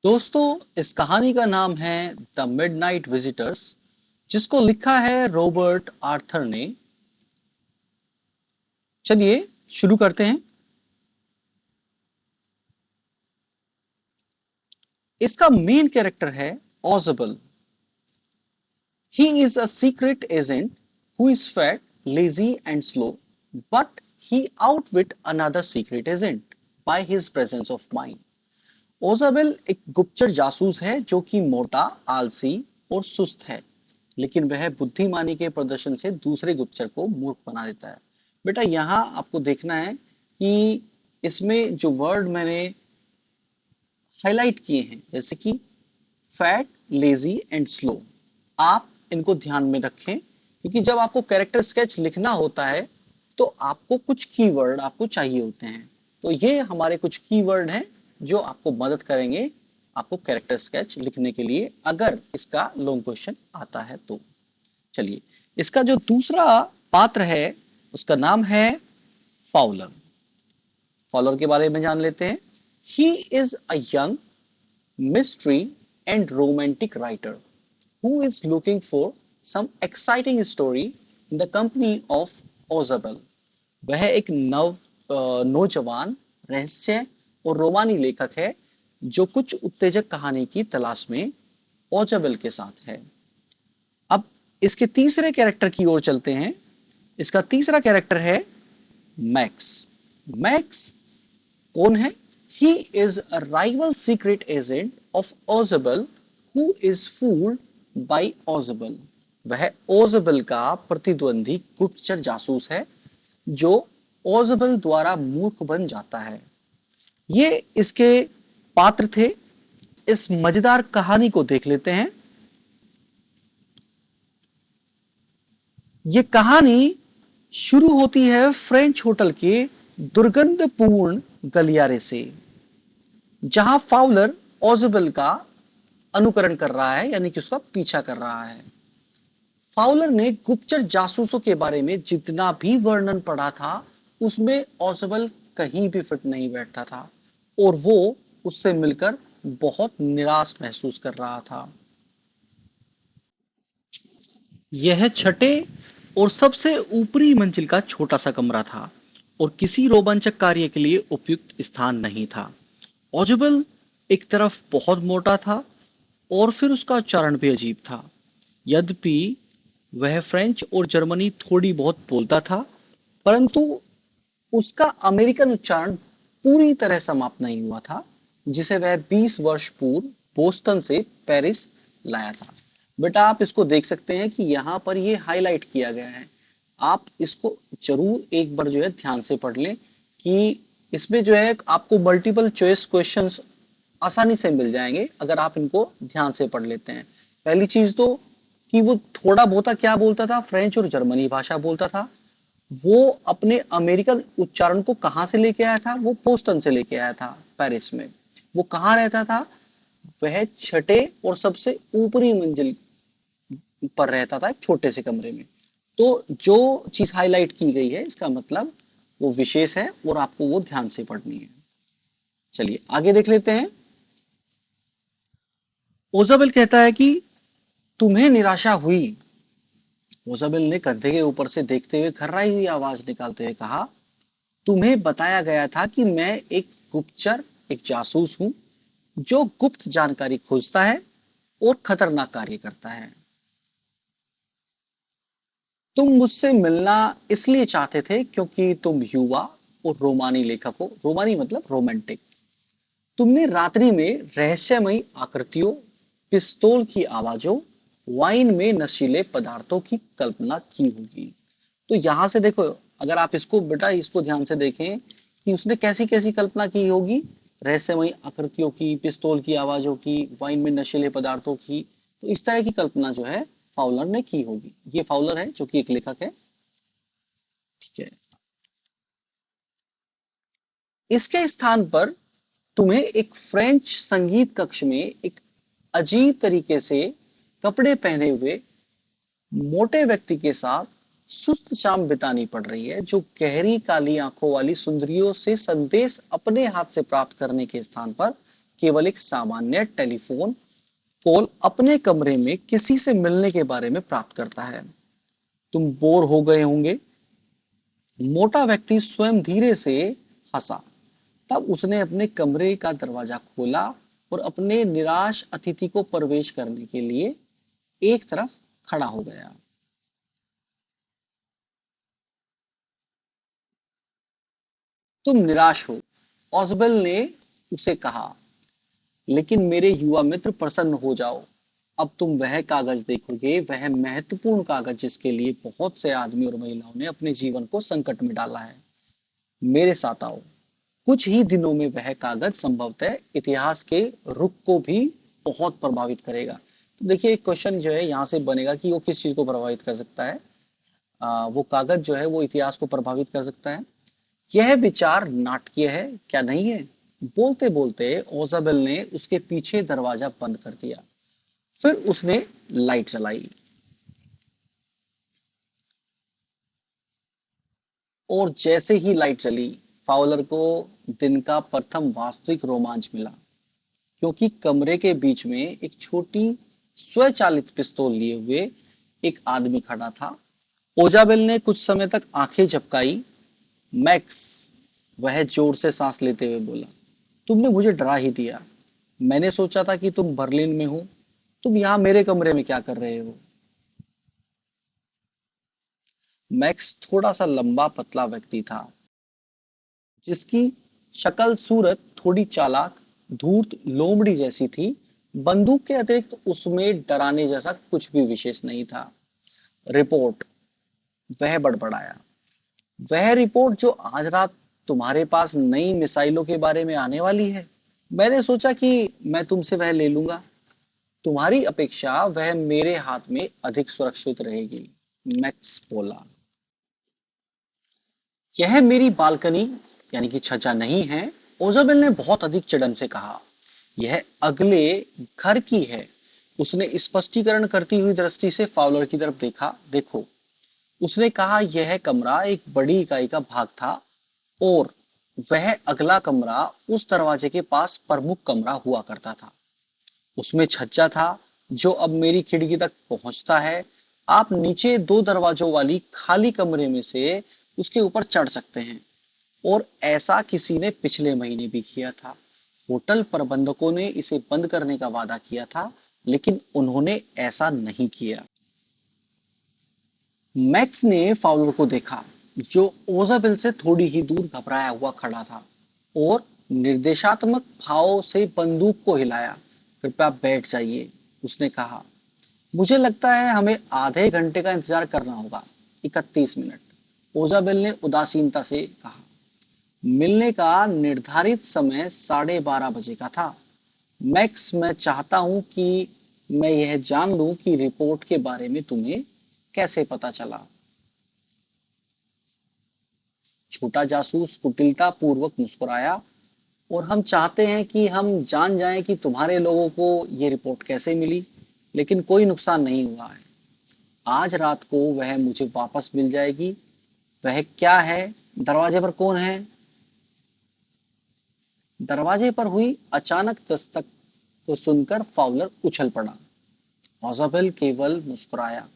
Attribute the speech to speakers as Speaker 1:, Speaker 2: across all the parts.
Speaker 1: दोस्तों, इस कहानी का नाम है द मिडनाइट विजिटर्स, जिसको लिखा है रॉबर्ट आर्थर ने। चलिए शुरू करते हैं। इसका मेन कैरेक्टर है ऑजबल। He is a secret agent who is fat, lazy and slow, but he outwit another secret agent by his presence of mind. ओजाबेल एक गुप्तचर जासूस है जो कि मोटा, आलसी और सुस्त है, लेकिन वह बुद्धिमानी के प्रदर्शन से दूसरे गुप्तचर को मूर्ख बना देता है। बेटा, यहाँ आपको देखना है कि इसमें जो वर्ड मैंने हाईलाइट किए हैं, जैसे कि फैट, लेजी एंड स्लो, आप इनको ध्यान में रखें, क्योंकि जब आपको कैरेक्टर स्केच लिखना होता है तो आपको कुछ कीवर्ड आपको चाहिए होते हैं। तो ये हमारे कुछ कीवर्ड हैं जो आपको मदद करेंगे आपको कैरेक्टर स्केच लिखने के लिए, अगर इसका लॉन्ग क्वेश्चन आता है तो। चलिए, इसका जो दूसरा पात्र है उसका नाम है फाउलर। फाउलर के बारे में जान लेते हैं। He is a young mystery and romantic writer who is looking for some exciting story in the company of Ozabel. वह एक नौजवान रहस्य और रोमानी लेखक है जो कुछ उत्तेजक कहानी की तलाश में ओजाबेल के साथ है। अब इसके तीसरे कैरेक्टर की ओर चलते हैं। इसका तीसरा कैरेक्टर है मैक्स। मैक्स कौन है? He is a rival secret agent of Ozabel who is fooled by Ozabel. वह ओजबल का प्रतिद्वंदी गुप्तचर जासूस है जो ओजबल द्वारा मूर्ख बन जाता है। ये इसके पात्र थे। इस मजेदार कहानी को देख लेते हैं। ये कहानी शुरू होती है फ्रेंच होटल के दुर्गंधपूर्ण गलियारे से, जहां फाउलर ओजबल का अनुकरण कर रहा है, यानी कि उसका पीछा कर रहा है। फाउलर ने गुप्तचर जासूसों के बारे में जितना भी वर्णन पढ़ा था उसमें ओजबल कहीं भी फिट नहीं बैठता था और वो उससे मिलकर बहुत निराश महसूस कर रहा था। यह छठे और सबसे ऊपरी मंजिल का छोटा सा कमरा था और किसी रोमांचक कार्य के लिए उपयुक्त स्थान नहीं था। ओजबल एक तरफ बहुत मोटा था और फिर उसका उच्चारण भी अजीब था। यद्यपि वह फ्रेंच और जर्मनी थोड़ी बहुत बोलता था, परंतु उसका अमेरिकन उच्चारण पूरी तरह समाप्त नहीं हुआ था, जिसे वह 20 वर्ष पूर्व बोस्टन से पेरिस लाया था। बेटा, आप इसको देख सकते हैं कि यहाँ पर ये हाईलाइट किया गया है। आप इसको जरूर एक बार जो है ध्यान से पढ़ लें कि इसमें जो है आपको मल्टीपल चॉइस क्वेश्चंस आसानी से मिल जाएंगे अगर आप इनको ध्यान से पढ़ लेते हैं। पहली चीज तो कि वो थोड़ा बहुत क्या बोलता था, फ्रेंच और जर्मनी भाषा बोलता था। वो अपने अमेरिकन उच्चारण को कहां से लेके आया था? वो बोस्टन से लेके आया था, पेरिस में। वो कहाँ रहता था? वह छठे और सबसे ऊपरी मंजिल पर रहता था, एक छोटे से कमरे में। तो जो चीज हाईलाइट की गई है इसका मतलब वो विशेष है और आपको वो ध्यान से पढ़नी है। चलिए आगे देख लेते हैं। ओजाबेल कहता है कि तुम्हें निराशा हुई। ओजाबेल ने कंधे के ऊपर से देखते हुए खर्राई हुई आवाज निकालते हुए कहा, तुम्हें बताया गया था कि मैं एक गुप्तचर, एक जासूस हूं जो गुप्त जानकारी खोजता है और खतरनाक कार्य करता है। तुम मुझसे मिलना इसलिए चाहते थे क्योंकि तुम युवा और रोमानी लेखक हो। रोमानी मतलब रोमांटिक। तुमने रात्रि में रहस्यमयी आकृतियों, पिस्तौल की आवाजों, वाइन में नशीले पदार्थों की कल्पना की होगी। तो यहां से देखो, अगर आप इसको बेटा इसको ध्यान से देखें कि उसने कैसी कैसी कल्पना की होगी, रहस्यमयी आकृतियों की, पिस्तौल की आवाजों की, वाइन में नशीले पदार्थों की। तो इस तरह की कल्पना जो है फाउलर ने की होगी। ये फाउलर है जो कि एक लेखक है। ठीक है। इसके स्थान पर तुम्हें एक फ्रेंच संगीत कक्ष में एक अजीब तरीके से कपड़े पहने हुए मोटे व्यक्ति के साथ सुस्त शाम बितानी पड़ रही है, जो गहरी काली आंखों वाली सुंदरियों से संदेश अपने हाथ से प्राप्त करने के स्थान पर केवल एक सामान्य टेलीफोन कॉल अपने कमरे में किसी से मिलने के बारे में प्राप्त करता है। तुम बोर हो गए होंगे। मोटा व्यक्ति स्वयं धीरे से हंसा। तब उसने अपने कमरे का दरवाजा खोला और अपने निराश अतिथि को प्रवेश करने के लिए एक तरफ खड़ा हो गया। तुम निराश हो, ओसबेल ने उसे कहा, लेकिन मेरे युवा मित्र प्रसन्न हो जाओ। अब तुम वह कागज देखोगे, वह महत्वपूर्ण कागज जिसके लिए बहुत से आदमी और महिलाओं ने अपने जीवन को संकट में डाला है। मेरे साथ आओ। कुछ ही दिनों में वह कागज संभवतः इतिहास के रुख को भी बहुत प्रभावित करेगा। तो देखिए एक क्वेश्चन जो है यहाँ से बनेगा कि वो किस चीज को प्रभावित कर सकता है। वो कागज जो है वो इतिहास को प्रभावित कर सकता है। यह विचार नाटकीय है क्या नहीं है? बोलते बोलते ओजाबेल ने उसके पीछे दरवाजा बंद कर दिया। फिर उसने लाइट जलाई और जैसे ही लाइट जली, फाउलर को दिन का प्रथम वास्तविक रोमांच मिला, क्योंकि कमरे के बीच में एक छोटी स्वचालित पिस्तौल लिए हुए एक आदमी खड़ा था। ओजाबेल ने कुछ समय तक आंखें झपकाई। मैक्स, वह जोर से सांस लेते हुए बोला, तुमने मुझे डरा ही दिया। मैंने सोचा था कि तुम बर्लिन में हो। तुम यहाँ मेरे कमरे में क्या कर रहे हो? मैक्स थोड़ा सा लंबा पतला व्यक्ति था, जिसकी शक्ल सूरत थोड़ी चालाक, धूर्त लोमड़ी जैसी थी। बंदूक के अतिरिक्त उसमें डराने जैसा कुछ भी विशेष नहीं था। रिपोर्ट, वह बड़बड़ाया, वह रिपोर्ट जो आज रात तुम्हारे पास नई मिसाइलों के बारे में आने वाली है। मैंने सोचा कि मैं तुमसे वह ले लूंगा। तुम्हारी अपेक्षा वह मेरे हाथ में अधिक सुरक्षित रहेगी, मैक्स बोला। यह मेरी बालकनी यानी कि छज्जा नहीं है, ओजाबेल ने बहुत अधिक चिढ़न से कहा। यह अगले घर की है। उसने स्पष्टीकरण करती हुई दृष्टि से फाउलर की तरफ देखा। देखो, उसने कहा, यह कमरा एक बड़ी इकाई का भाग था और वह अगला कमरा उस दरवाजे के पास प्रमुख कमरा हुआ करता था। उसमें छज्जा था जो अब मेरी खिड़की तक पहुंचता है। आप नीचे दो दरवाजों वाली खाली कमरे में से उसके ऊपर चढ़ सकते हैं और ऐसा किसी ने पिछले महीने भी किया था। होटल प्रबंधकों ने इसे बंद करने का वादा किया था, लेकिन उन्होंने ऐसा नहीं किया। मैक्स ने फाउलर को देखा, जो ओजाबेल से थोड़ी ही दूर घबराया हुआ खड़ा था, और निर्देशात्मक भाव से बंदूक को हिलाया। कृपया बैठ जाइए, उसने कहा। मुझे लगता है हमें आधे घंटे का इंतजार करना होगा। 31 मिनट, ओजाबेल ने उदासीनता से कहा। मिलने का निर्धारित समय 12:30 बजे का था। मैक्स, मैं चाहता हूं कि मैं यह जान लूं कि रिपोर्ट के बारे में तुम्हें कैसे पता चला। छोटा जासूस कुटिलता पूर्वक मुस्कुराया, और हम चाहते हैं कि हम जान जाएं कि तुम्हारे लोगों को ये रिपोर्ट कैसे मिली, लेकिन कोई नुकसान नहीं हुआ है। आज रात को वह मुझे वापस मिल जाएगी। वह क्या है? दरवाजे पर कौन है? दरवाजे पर हुई अचानक दस्तक को सुनकर फाउलर उछल पड़ा। ओजाबेल केवल मुस्कुराया।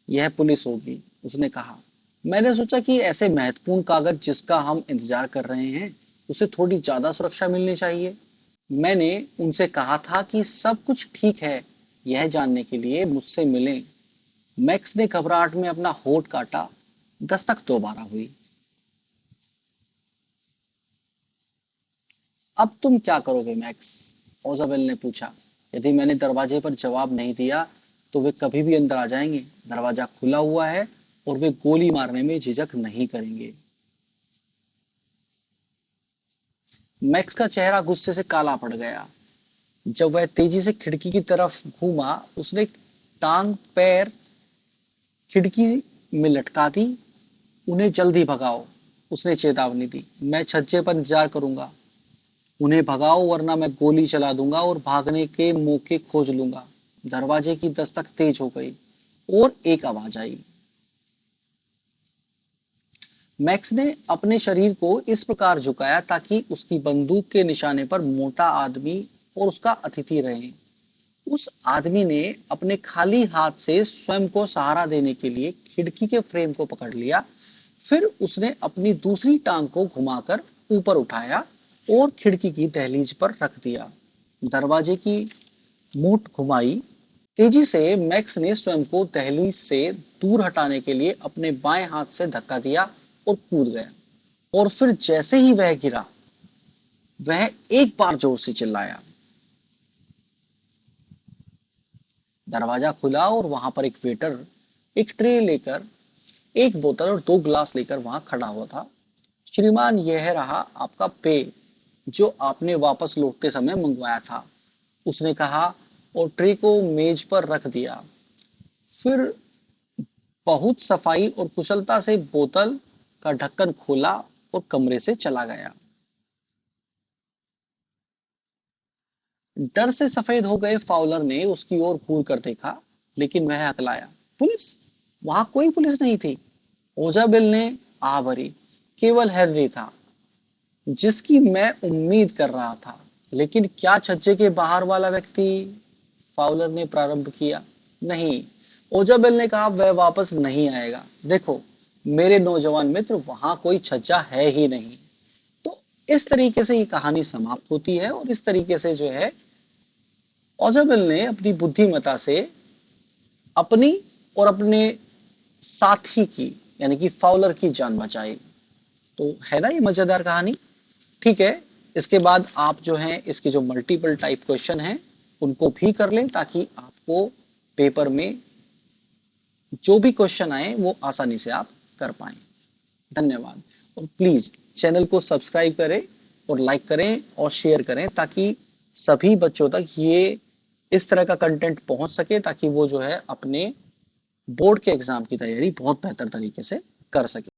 Speaker 1: यह पुलिस होगी, उसने कहा। मैंने सोचा कि ऐसे महत्वपूर्ण कागज जिसका हम इंतजार कर रहे हैं, उसे थोड़ी ज्यादा सुरक्षा मिलनी चाहिए। मैंने उनसे कहा था कि सब कुछ ठीक है, यह जानने के लिए मुझसे मिलें। मैक्स ने घबराहट में अपना होठ काटा। दस्तक दोबारा हुई। अब तुम क्या करोगे मैक्स? ओजाबेल ने पूछा। यदि मैंने दरवाजे पर जवाब नहीं दिया तो वे कभी भी अंदर आ जाएंगे। दरवाजा खुला हुआ है और वे गोली मारने में झिझक नहीं करेंगे। मैक्स का चेहरा गुस्से से काला पड़ गया। जब वह तेजी से खिड़की की तरफ घूमा, उसने टांग पैर खिड़की में लटका दी। उन्हें जल्दी भगाओ, उसने चेतावनी दी। मैं छज्जे पर इंतजार करूंगा। उन्हें भगाओ वरना मैं गोली चला दूंगा और भागने के मौके खोज लूंगा। दरवाजे की दस्तक तेज हो गई और एक आवाज आई। मैक्स ने अपने शरीर को इस प्रकार झुकाया ताकि उसकी बंदूक के निशाने पर मोटा आदमी और उसका अतिथि रहे। उस आदमी ने अपने खाली हाथ से स्वयं को सहारा देने के लिए खिड़की के फ्रेम को पकड़ लिया। फिर उसने अपनी दूसरी टांग को घुमाकर ऊपर उठाया और खिड़की की दहलीज पर रख दिया। दरवाजे की मूठ घुमाई। तेजी से मैक्स ने स्वयं को दहलीज से दूर हटाने के लिए अपने बाएं हाथ से धक्का दिया और कूद गया। और फिर जैसे ही वह गिरा, वह एक बार जोर से चिल्लाया। दरवाजा खुला और वहां पर एक वेटर एक ट्रे लेकर, एक बोतल और 2 गिलास लेकर वहां खड़ा हुआ था। श्रीमान, यह रहा आपका पेय जो आपने वापस लौटते समय मंगवाया था, उसने कहा और ट्रे को मेज पर रख दिया। फिर बहुत सफाई और कुशलता से बोतल का ढक्कन खोला और कमरे से चला गया। डर से सफेद हो गए फाउलर ने उसकी ओर घूर कर देखा, लेकिन वह अकलाया। पुलिस? वहां कोई पुलिस नहीं थी। ओजाबेल ने आह भरी। केवल हेनरी था, जिसकी मैं उम्मीद कर रहा था। लेकिन क्या छज्जे के बाहर वाला व्यक्ति? फाउलर ने प्रारंभ किया। नहीं, ओजाबेल ने कहा, वह वापस नहीं आएगा। देखो मेरे नौजवान मित्र, वहां कोई छज्जा है ही नहीं। तो इस तरीके से ये कहानी समाप्त होती है और इस तरीके से जो है ओजाबेल ने अपनी बुद्धिमत्ता से अपनी और अपने साथी की, यानी कि फाउलर की जान बचाई। तो है ना ये मजेदार कहानी। ठीक है, इसके बाद आप जो है इसके जो मल्टीपल टाइप क्वेश्चन हैं उनको भी कर लें, ताकि आपको पेपर में जो भी क्वेश्चन आए वो आसानी से आप कर पाएं। धन्यवाद। और प्लीज चैनल को सब्सक्राइब करें और लाइक करें और शेयर करें, ताकि सभी बच्चों तक ये इस तरह का कंटेंट पहुंच सके, ताकि वो जो है अपने बोर्ड के एग्जाम की तैयारी बहुत बेहतर तरीके से कर सके।